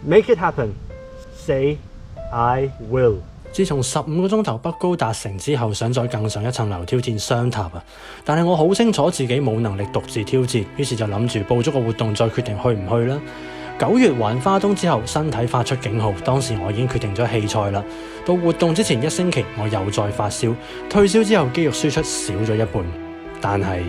Make it happen. Say I will. 自從15個鐘頭北高達成之後，想再更上一層樓挑戰雙塔啊！但係我好清楚自己冇能力獨自挑戰，於是就諗住報咗個活動再決定去唔去啦。9月環花東之後，身體發出警號，當時我已經決定咗棄賽啦。到活動之前1星期，我又再發燒，退燒之後肌肉輸出少咗一半，但係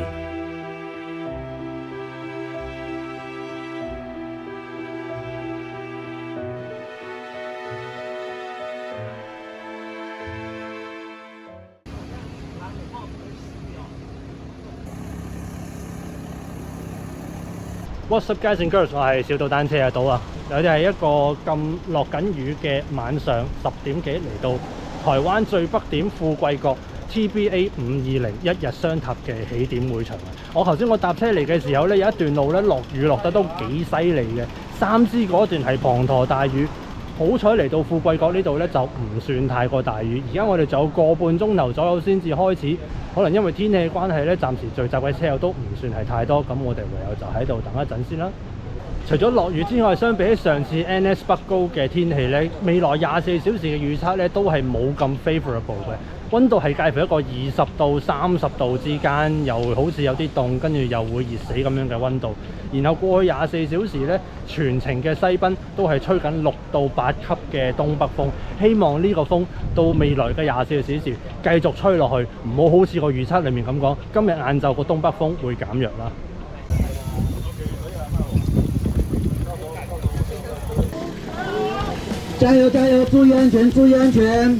What's up, guys and girls？ 我係小島單車阿島啊！有啲係一個咁落緊雨嘅晚上10點幾嚟到台灣最北點富貴角 TBA 520一日雙塔嘅起點會場。我頭先搭車嚟嘅時候咧，有一段路咧落雨落得都幾犀利嘅，3支嗰段係滂沱大雨。好彩嚟到富貴角呢度咧就唔算太過大雨。而家我哋仲有個半鐘頭左右先至開始。可能因為天氣嘅關係咧，暫時聚集嘅車友都唔算係太多，咁我哋唯有就喺度等一陣先啦。除咗落雨之外，相比起上次 NS 北高嘅天氣咧，未來24小時嘅預測咧都係冇咁 favourable 嘅。溫度係介乎一個20到30度之間，又好似有啲凍，跟住又會熱死咁樣嘅溫度。然後過去24小時咧，全程嘅西濱都係吹緊6到8級嘅東北風。希望呢個風到未來嘅24小時繼續吹落去，唔好好似個預測裡面咁講，今日晏晝個東北風會減弱啦。加油加油！注意安全，注意安全！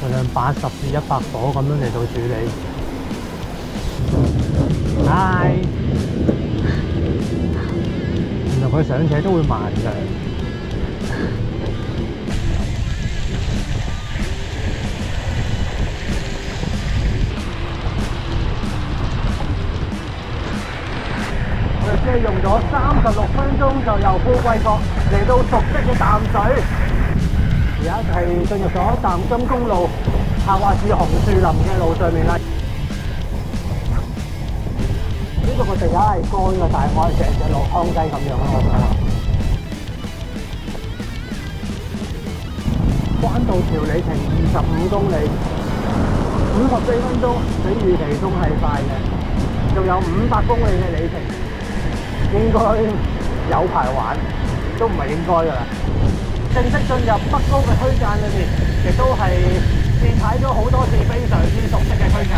盡量80至100火咁樣嚟到處理。嗨！原來佢上斜都會慢㗎。我哋用咗36分鐘就由富貴角嚟到熟悉嘅淡水。而家係進入咗淡金公路下滑至紅樹林嘅路上面啦。呢度個地下係乾嘅，但係我係成隻落湯雞咁樣咯，我想話。關渡橋里程25公里，54分鐘，比預期中係快嘅。仲有500公里嘅里程，應該有排玩，都唔係應該㗎啦。正式進入北高嘅區間裏面，亦都係試踩咗好多次非常之熟悉嘅區間。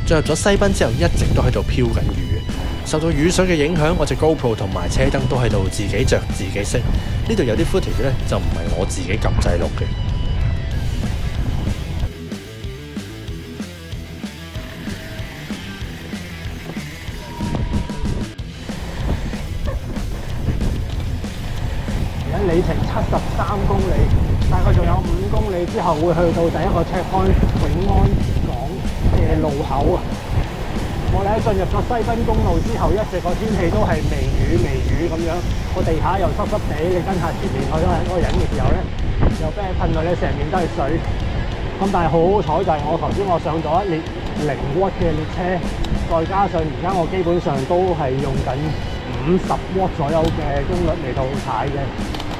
進入咗西濱之後，一直都喺度飄緊雨。受到雨水嘅影響，我隻 GoPro 同埋車燈都喺度自己着自己熄。呢度有啲 footage 咧，就唔係我自己撳掣錄嘅。里程73公里，大概仲有5公里之後會去到第一個 checkpoint 永安港嘅路口啊！我哋喺進入咗西濱公路之後，一直個天氣都係微雨咁樣，個地下又濕濕地，你跟下前面嗰個人嘅時候咧，又俾你噴到你成面都係水。咁但係好彩就係我頭先我上咗一列0W嘅列車，再加上而家我基本上都係用緊50W左右嘅功率嚟到踩嘅。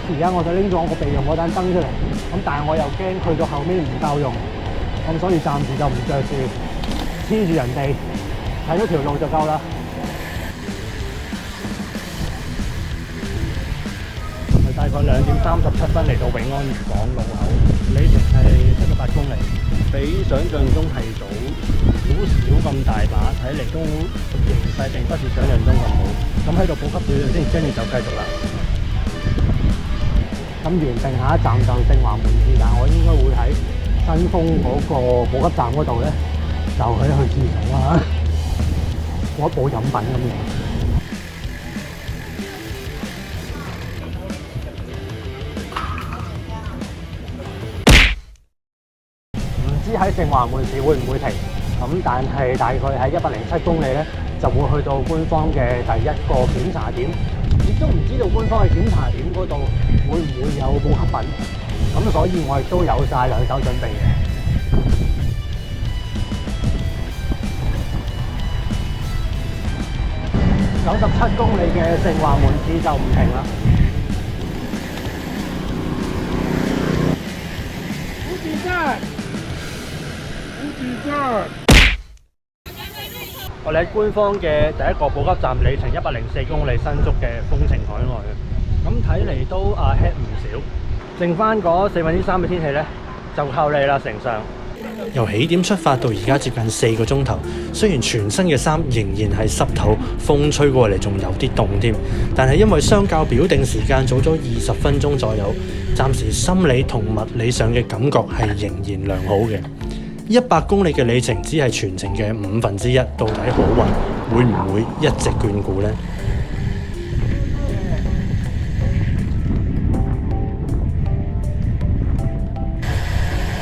而家我就拎咗我個備用嗰盞燈出嚟，咁但係我又驚去到後面唔夠用，咁所以暫時就唔着住，黐住人哋睇咗條路就夠啦。大概2點37分嚟到永安漁港路口，里程係78公里，比想象中係早少咁大把，睇嚟都形勢並不是想象中咁好。咁喺度補給少少先，跟住就繼續啦。咁原定下一站就正華門市，但我應該會喺新豐嗰個補給站嗰度咧，就去廁所啦，攞補飲品咁樣。唔知喺正華門市會唔會停？咁但係大概喺107公里咧，就會去到官方嘅第一個檢查點，亦都唔知道官方嘅檢查點嗰度會唔會有補給品，咁所以我亦都有晒兩手準備嘅。97公里嘅盛華門市就唔停啦。我哋喺官方嘅第一個補給站，里程104公里，新竹嘅風情海岸嘅，咁睇嚟都ahead唔少，剩翻嗰3/4嘅天氣咧，就靠你啦，丞相。由起點出發到而家接近4個鐘頭，雖然全身嘅衫仍然係濕透，風吹過嚟仲有啲凍添，但係因為相較表定時間早咗20分鐘左右，暫時心理同物理上嘅感覺係仍然良好嘅。100公里嘅里程只係全程嘅1/5，到底好運會唔會一直眷顧呢？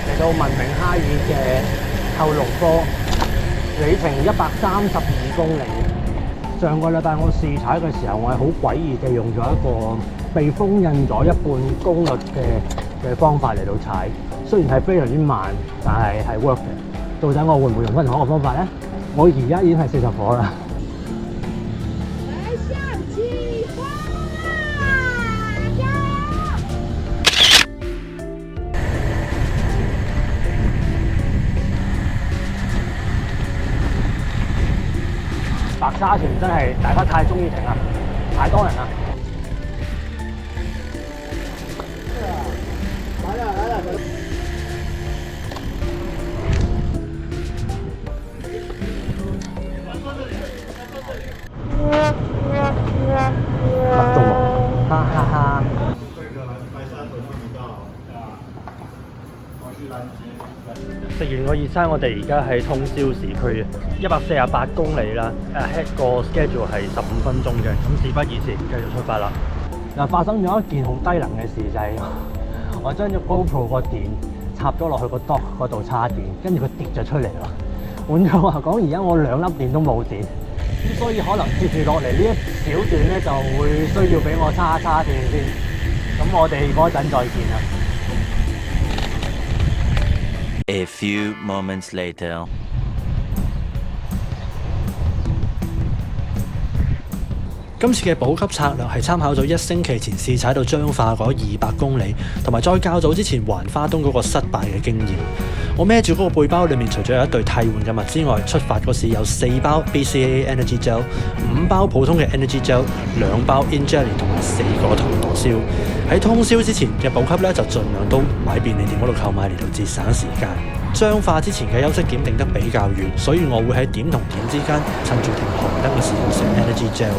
嚟到文明哈爾嘅後龍坡，里程132公里。上個禮拜我試踩嘅時候，我係好詭異地用咗一個被封印咗一半功率嘅方法嚟到踩。雖然係非常之慢，但係 work 嘅。到底我會唔會用翻同一個方法咧？我而家已經係40火啦。白沙屯真係大家太中意停啦，太多人啦。乜都冇，哈哈哈！食完個熱餐，我哋而家喺通宵市區148公里啦，ahead個 schedule 係15分鐘嘅，咁事不宜遲，繼續出發啦。嗱，發生咗一件好低能嘅事，就係我將隻 GoPro 個電插咗落去個 dock 嗰度插電，跟住佢跌咗出嚟咯。換句話講，而家我2粒電都冇電，咁所以可能接住落嚟呢一小段咧就會需要俾我插電先。咁我哋嗰陣再見啦。A few moments later. 今次嘅補給策略係參考咗1星期前試踩到彰化嗰200公里，同埋再較早之前環花東嗰個失敗嘅經驗。我孭住嗰個背包裏面，除咗有一對替換嘅物之外，出發嗰時有4包 BCAA Energy Gel、5包普通嘅 Energy Gel、2包 In Jelly 同埋4個糖螺燒。喺通宵之前嘅補給咧，就盡量都買便利店嗰度購買嚟到節省時間。彰化之前嘅休息點定得比較遠，所以我會喺點同點之間趁住停紅燈嘅時候食 Energy Gel。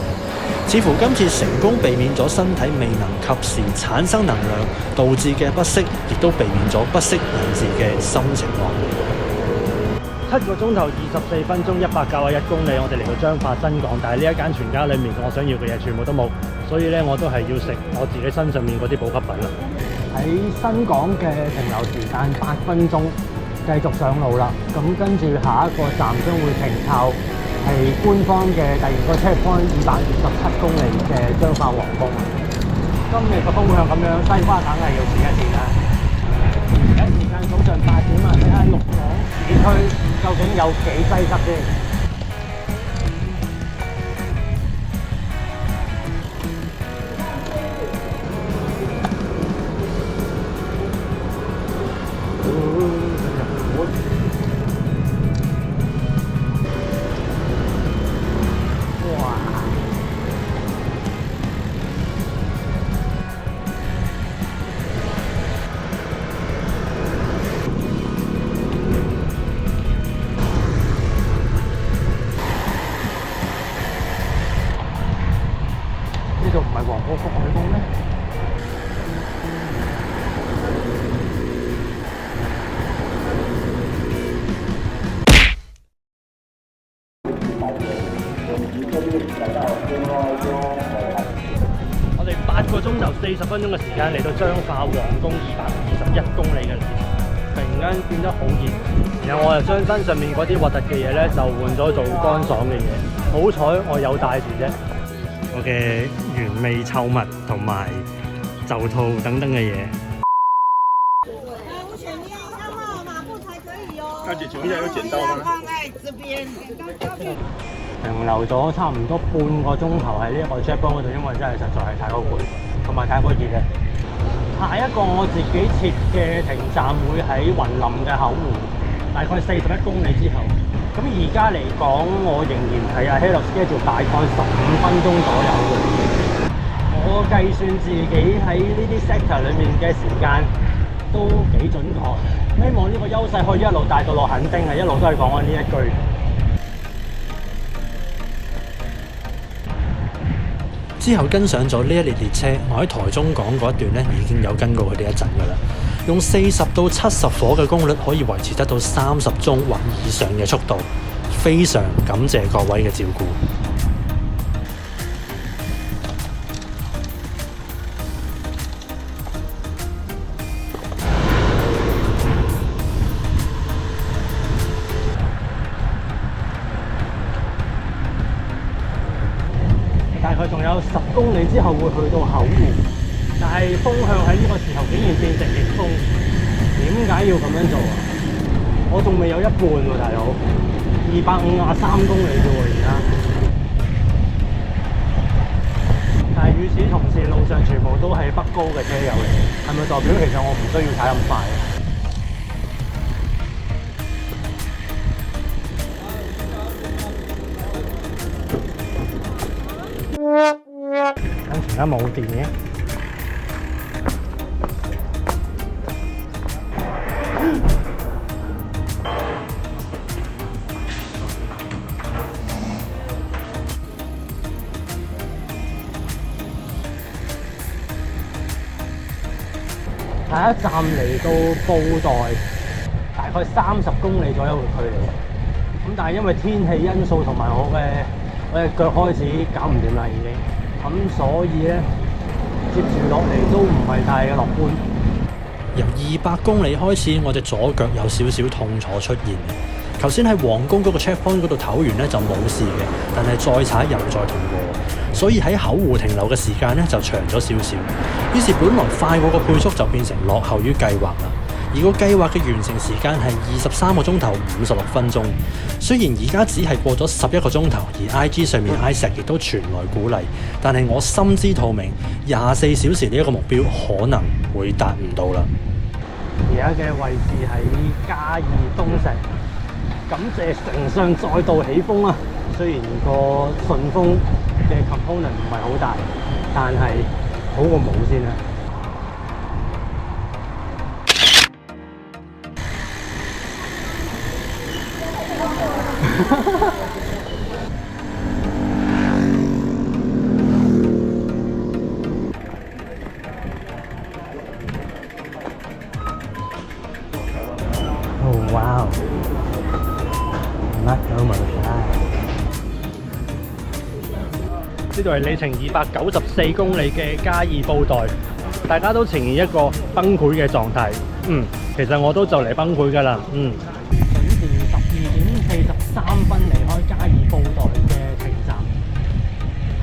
似乎今次成功避免咗身體未能及時產生能量導致嘅不適，亦都避免咗不適引致嘅心情惡劣。7個鐘頭24分鐘191公里，我哋嚟到彰化新港，但係呢一間全家裏面我想要嘅嘢全部都冇，所以咧我都係要食我自己身上面嗰啲補給品啦。喺新港嘅停留時間8分鐘，繼續上路啦。咁跟住下一個站將會停靠係官方嘅第2個 checkpoint 227公里嘅彰化皇宮。今日個風向咁樣，西瓜梗係要試一試啦。而家時間早上8點啊，睇下鹿港市區究竟有幾擠塞先。呢度唔係黃埔福海宮咩？我哋8個鐘頭40分鐘嘅時間嚟到彰化皇宮221公里嘅里程，並然間變得好熱，然後我就將身上面嗰啲核突嘅嘢咧就換咗做乾爽嘅嘢。好彩我有帶住啫。我嘅原味臭物同埋袖套等等嘅嘢。我选你要3号马布才可以哦。大姐，请问一下有剪刀吗？放在这边，停留咗差唔多半個鐘頭喺呢一個 checkpoint 嗰度，因為真係實在係太過攰，同埋太過熱嘅。下一個我自己設嘅停站會喺雲林嘅口湖，大概41公里之後。咁而家嚟講，我仍然係ahead of schedule大概15分鐘左右嘅。我計算自己喺呢啲 sector 裏面嘅時間都幾準確，希望呢個優勢可以一路帶到落墾丁啊！一路都係講緊呢一句。之後跟上咗呢一列列車，我喺台中港嗰一段咧已經有跟過佢哋一陣㗎啦。用40到70火嘅功率可以維持得到30鐘或以上嘅速度，非常感謝各位嘅照顧。大概仲有10公里之後會去到口湖，但係風向喺呢個時候竟然變成逆風，點解要咁樣做啊？我仲未有一半喎，大佬，253公里啫喎而家。但係與此同時，路上全部都係北高嘅車友嚟，係咪代表其實我唔需要踩咁快？而家冇電嘅。下一站嚟到布袋，大概30公里左右嘅距離。咁但係因為天氣因素同埋我嘅腳開始搞唔掂啦，已經。咁所以咧，接住落嚟都唔係太樂觀。由200公里開始，我隻左腳有少少痛楚出現。頭先喺皇宮嗰個 checkpoint 嗰度唞完咧就冇事嘅，但係再踩又再痛過，所以喺口湖停留嘅時間咧就長咗少少。於是本來快過個配速就變成落後於計劃啦。而個計劃嘅完成時間係23個鐘頭56分鐘。雖然而家只係過咗11個鐘頭，而 IG 上面 Isaac 亦都傳來鼓勵，但係我心知肚明，24小時呢一個目標可能會達唔到啦。而家嘅位置喺嘉義東石，感謝承上再度起風啊！雖然個順風嘅 component 唔係好大，但係好過冇先啦。Oh wow! Not over shy. 呢度係里程294公里嘅嘉義布袋，大家都呈現一個崩潰嘅狀態。其實我都就嚟崩潰㗎啦。準時12:43分離開嘉義布袋嘅停站，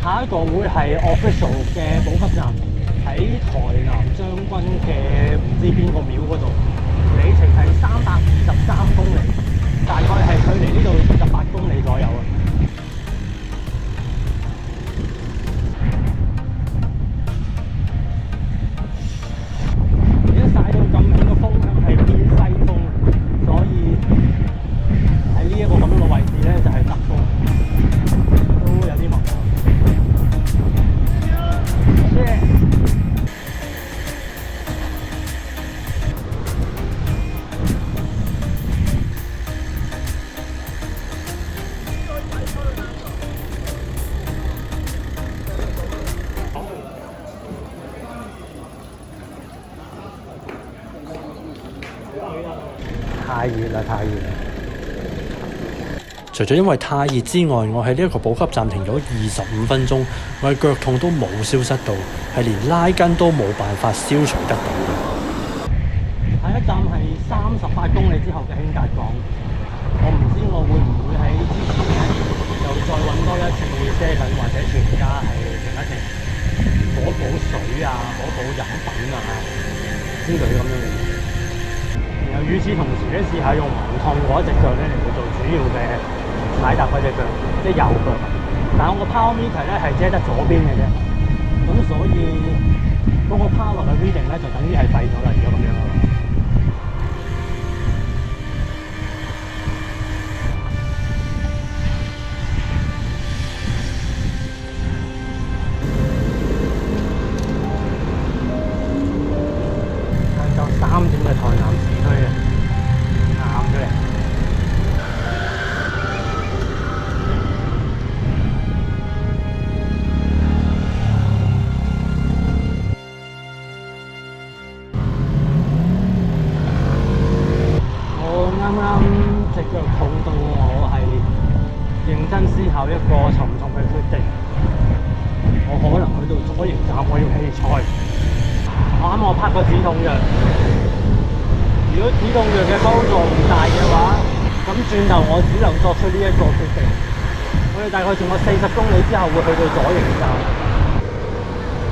下一個會係 official 嘅補給站，喺台南將軍嘅唔知邊個廟嗰度，里程係323公里，大概係距離呢度18公里左右啊。而家曬到咁興，個風向係偏西風，所以喺呢一個咁樣嘅位置咧，就係側風，都有啲麻煩。太熱啦！太熱啦！除咗因為太熱之外，我喺呢一個補給站停咗25分鐘，我嘅腳痛都冇消失到，係連拉筋都冇辦法消除得到嘅。下一一站係38公里之後嘅興達港。我唔知我會唔會喺之前咧又再揾多一次7或者全家係停一停，補補水啊，補補飲品啊之類咁樣嘅嘢。然後與此同時咧，試下用唔痛嗰一隻腳咧嚟做主要嘅踩踏嗰隻腳，即係右腳。但係我個 power meter 咧係遮得左邊嘅啫，咁所以嗰個 power 嘅 reading 咧就等於係廢咗啦。如果咁樣嘅話。3點嘅台南市區啊，啱咗嚟。我啱啱隻腳痛到我係認真思考一個沉重嘅決定，我可能去到左營站我要棄賽。我拍個止痛藥。如果止痛藥嘅幫助唔大嘅話，咁轉頭我只能作出呢一個決定。我哋大概仲有40公里之後會去到左營站。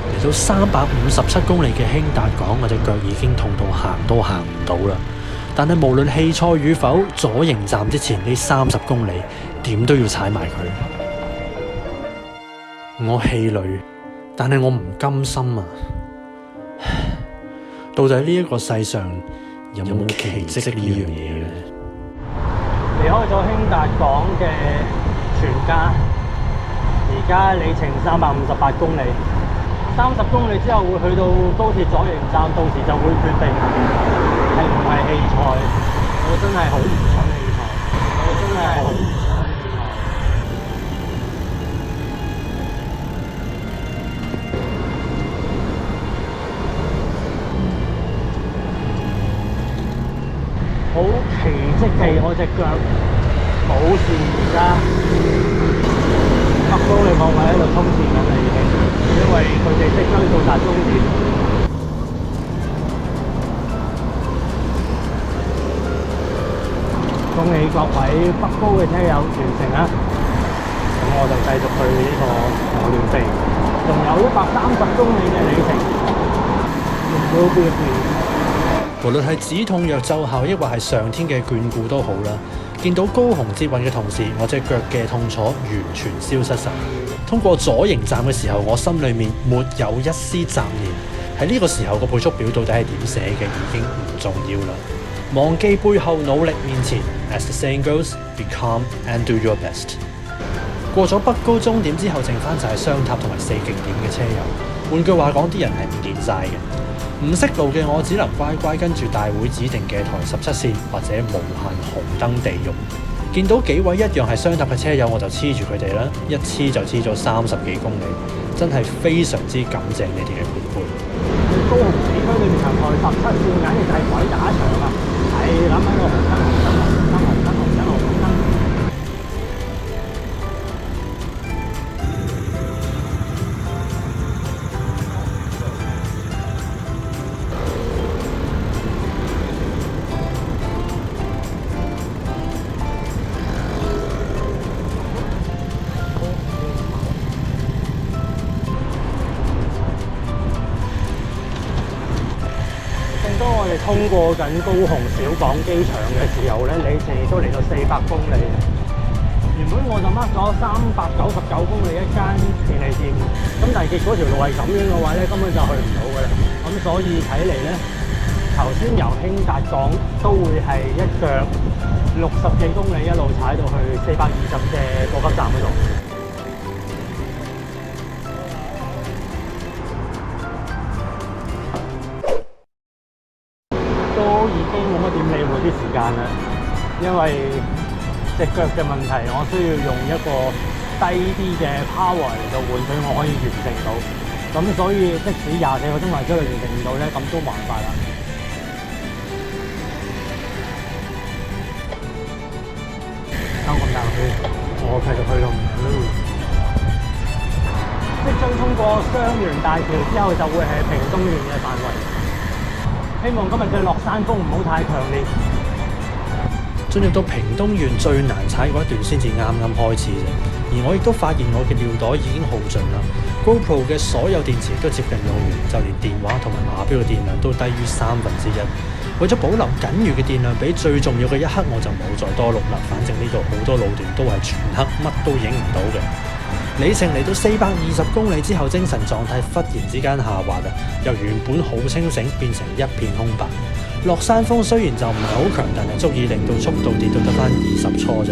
嚟到357公里嘅興達港，我隻腳已經痛到行都行唔到啦。但係無論棄賽與否，左營站之前呢30公里點都要踩埋佢。我氣餒，但係我唔甘心啊！到底呢一個世上有冇奇蹟呢樣嘢咧？離開咗興達港嘅全家，而家里程358公里，30公里之後會去到高鐵左營站，到時就會決定係唔係棄賽。我真係好唔想棄賽，我真係好唔想棄賽。好奇蹟地，我隻腳冇事而家。北高你望我喺度衝線緊啦已經，因為佢哋即將到達終點。恭喜各位北高嘅車友完成啦！咁我就繼續去呢個牛寮地，仲有130公里嘅里程。無論係止痛藥奏效，抑或係上天嘅眷顧都好啦。見到高雄捷運嘅同時，我隻腳嘅痛楚完全消失晒。通過左營站嘅時候，我心裏面沒有一絲雜念。喺呢個時候個配速表到底係點寫嘅已經唔重要啦。忘記背後，努力面前。As the saying goes, be calm and do your best。過咗北高終點之後，剩翻就係雙塔同埋4極點嘅車友。換句話講，啲人係唔見晒嘅。唔識路嘅我只能乖乖跟住大會指定嘅台17線或者無限紅燈地獄。見到幾位一樣係雙塔嘅車友，我就黐住佢哋啦，一黐就黐咗30幾公里，真係非常之感謝你哋嘅陪伴。高雄市區裏面台17線簡直就係鬼打牆啊！係諗喺個紅燈。當我哋通過緊高雄小港機場嘅時候咧，里程亦都嚟到400公里。原本我就 mark 咗399公里一間便利店，咁但係結果條路係咁樣嘅話咧，根本就去唔到㗎啦。咁所以睇嚟咧，頭先由興達港都會係一腳60幾公里一路踩到去420嘅過急站嗰度。都已經冇乜點理會啲時間啦，因為隻腳嘅問題，我需要用一個低啲嘅 power 嚟到換取我可以完成到。咁所以即使24個鐘頭之內完成唔到咧，咁都冇辦法啦。收咁大氣，我繼續去到唔到呢度。即將通過雙園大橋之後，就會係屏東縣嘅範圍。希望今日嘅落山風唔好太強烈。進入到屏東縣最難踩嗰一段先至啱啱開始啫，而我亦都發現我嘅尿袋已經耗盡啦。GoPro 嘅所有電池都接近用完，就連電話同埋馬錶嘅電量都低於1/3。為咗保留僅餘嘅電量俾最重要嘅一刻，我就冇再多錄啦。反正呢度好多路段都係全黑，乜都影唔到嘅。里程嚟到420公里之後，精神狀態忽然之間下滑啊！由原本好清醒變成一片空白。落山風雖然就唔係好強，但係足以令到速度跌到得返20初啫。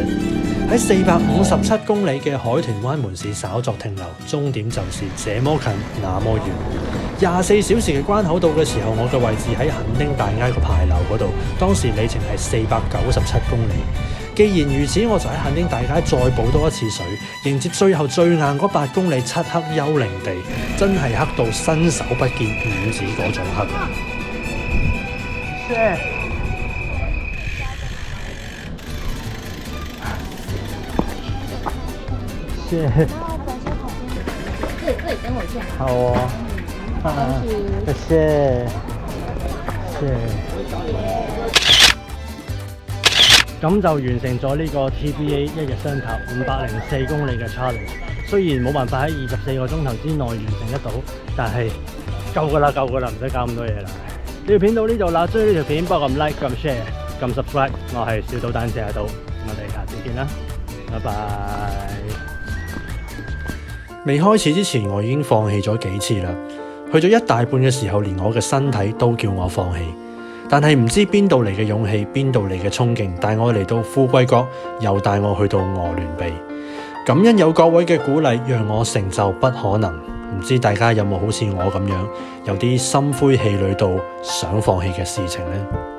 喺457公里嘅海豚灣門市稍作停留，終點就是這麼近那麼遠。24小時嘅關口到嘅時候，我嘅位置喺墾丁大街個牌樓嗰度，當時里程係497公里。既然如此，我就喺墾丁大街再補多一次水，迎接最後最硬嗰8公里漆黑幽靈地，真係黑到伸手不見五指嗰種黑。謝謝。这里等我一下。好哦。謝謝。咁就完成咗呢個 TBA 一日雙塔504公里嘅 challenge。雖然冇辦法喺24個鐘頭之內完成得到，但係夠㗎啦，唔使搞咁多嘢啦。呢條片到呢度啦，追呢條片幫我撳 like、撳 share、撳 subscribe。我係小島單車阿島，我哋下次見啦，拜拜。未開始之前，我已經放棄咗幾次啦。去咗一大半嘅時候，連我嘅身體都叫我放棄。但係唔知邊度嚟嘅勇氣，邊度嚟嘅衝勁，帶我嚟到富貴角，又帶我去到鵝鑾鼻。感恩有各位嘅鼓勵，讓我成就不可能。唔知大家有冇好似我咁樣，有啲心灰氣餒到想放棄嘅事情呢？